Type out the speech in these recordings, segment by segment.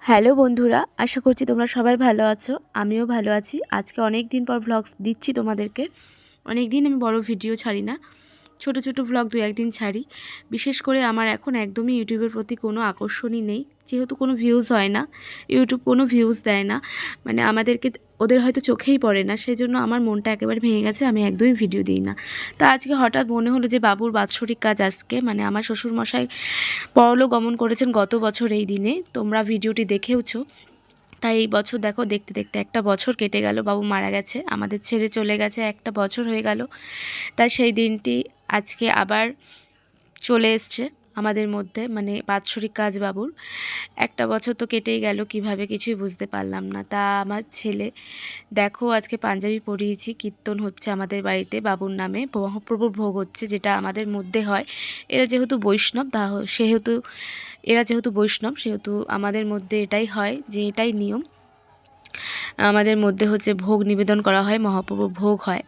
Hello বন্ধুরা, আশা করছি তোমরা সবাই ভালো আছো। আমিও ভালো আছি। আজকে অনেক দিন পর ভ্লগস দিচ্ছি তোমাদেরকে। অনেক দিন আমি বড় ভিডিও ছাড়ি না, ছোট ছোট ভ্লগ দু একদিন ছাড়ি। বিশেষ করে আমার এখন একদমই ইউটিউবের প্রতি কোনো আকর্ষণই নেই, যেহেতু কোনো ভিউজ হয় না। ইউটিউব কোনো ভিউজ দেয় না, মানে আমাদেরকে ওদের হয়তো চোখেই পড়ে না, সেই জন্য আমার মনটা একেবারে ভেঙে গেছে। আমি একদমই ভিডিও দিই না। তা আজকে হঠাৎ মনে হলো যে বাবুর বাৎসরিক কাজ আজকে, মানে আমার শ্বশুরমশাই পরলোক গমন করেছেন গত বছর এই দিনে। তোমরা ভিডিওটি দেখেওছো। তাই এই বছর দেখো, দেখতে দেখতে একটা বছর কেটে গেল, বাবু মারা গেছে, আমাদের ছেড়ে চলে গেছে, একটা বছর হয়ে গেল। তাই সেই দিনটি আজকে আবার চলে এসছে আমাদের মধ্যে, মানে বাৎসরিক কাজ বাবুর। একটা বছর তো কেটেই গেল, কিভাবে কিছুই বুঝতে পারলাম না। তা আমার ছেলে দেখো, আজকে পাঞ্জাবি পরিয়েছি, কীর্তন হচ্ছে আমাদের বাড়িতে বাবুর নামে, মহাপ্রভুর ভোগ হচ্ছে, যেটা আমাদের মধ্যে হয়। এরা যেহেতু বৈষ্ণব, সেহেতু আমাদের মধ্যে এটাই হয়, যে এটাই নিয়ম। আমাদের মধ্যে হচ্ছে ভোগ নিবেদন করা হয়, মহাপ্রভুর ভোগ হয়।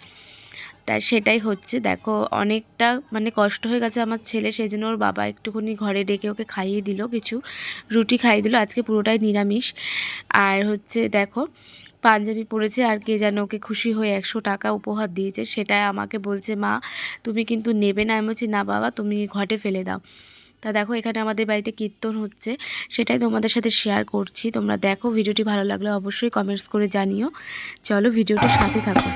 তাই সেটাই হচ্ছে। দেখো অনেকটা মানে কষ্ট হয়ে গেছে আমার ছেলে, সেই জন্য ওর বাবা একটুখানি ঘরে ডেকে ওকে খাইয়ে দিল, কিছু রুটি খাইয়ে দিল। আজকে পুরোটাই নিরামিষ। আর হচ্ছে দেখো পাঞ্জাবি পরেছে, আর কে যেন ওকে খুশি হয়ে 100 টাকা উপহার দিয়েছে। সেটাই আমাকে বলছে, মা তুমি কিন্তু নেবে না। আমি বলছি, না বাবা, তুমি ঘটে ফেলে দাও। তা দেখো এখানে আমাদের বাড়িতে কীর্তন হচ্ছে, সেটাই তোমাদের সাথে শেয়ার করছি। তোমরা দেখো, ভিডিওটি ভালো লাগলে অবশ্যই কমেন্টস করে জানিও। চলো ভিডিওটির সাথে থাকো।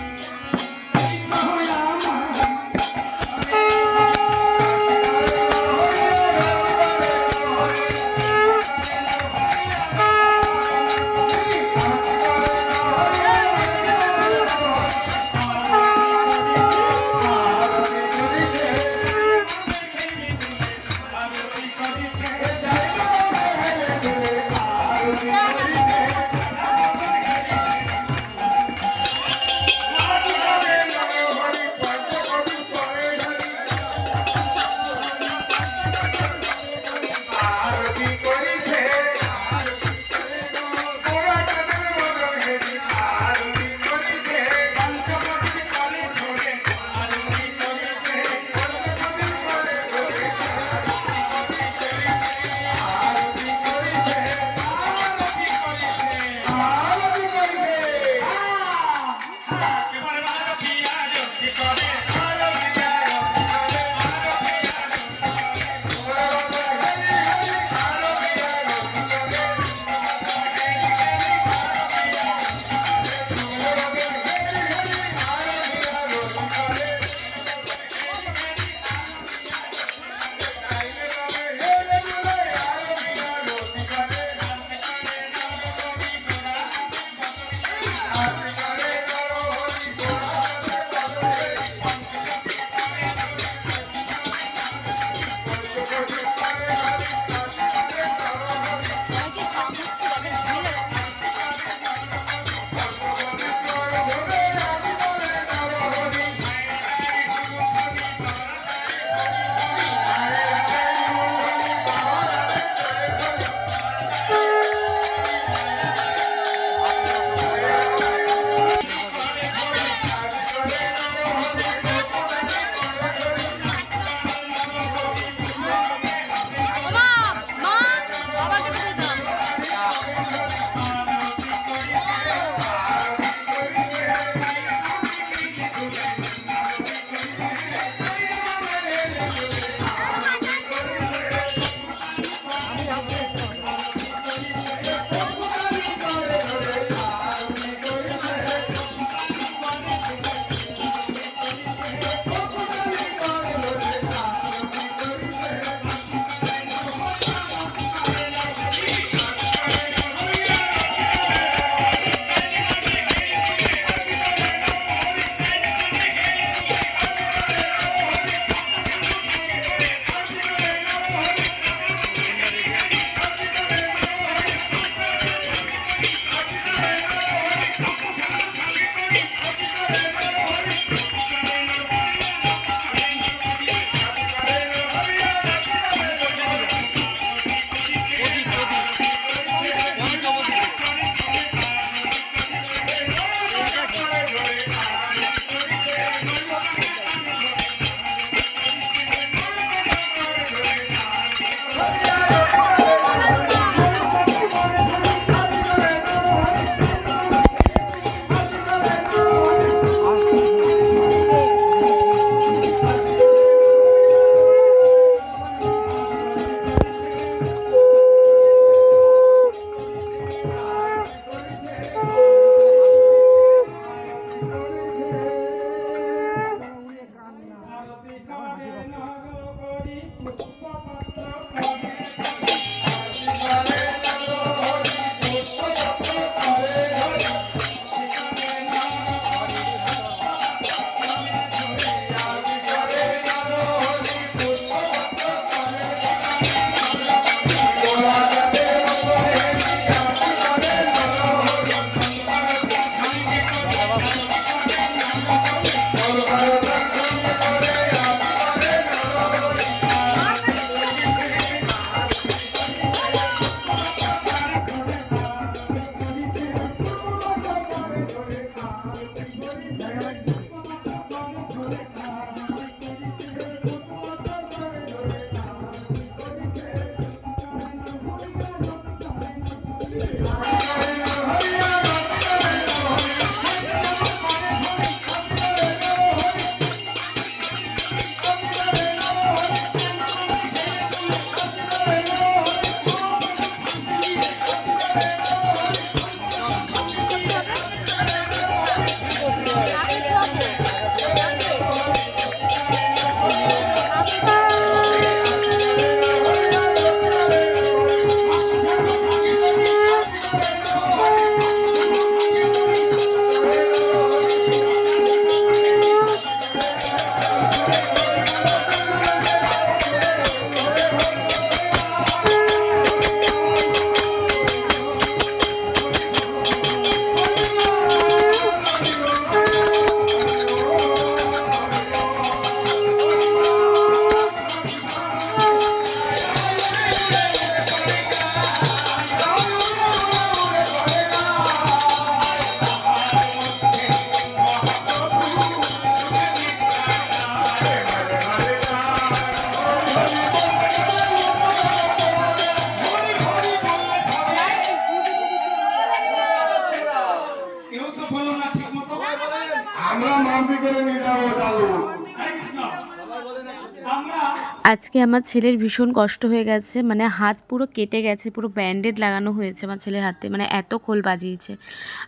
আজকে আমার ছেলের ভীষণ কষ্ট হয়ে গেছে, মানে হাত পুরো কেটে গেছে, পুরো ব্যান্ডেড লাগানো হয়েছে আমার ছেলের হাতে, মানে এত খোল বাজিয়েছে।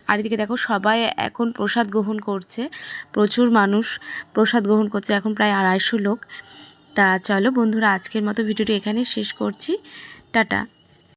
আর এদিকে দেখো সবাই এখন প্রসাদ গ্রহণ করছে, প্রচুর মানুষ প্রসাদ গ্রহণ করছে, এখন প্রায় 250 লোক। তা চলো বন্ধুরা, আজকের মতো ভিডিওটি এখানে শেষ করছি। টাটা।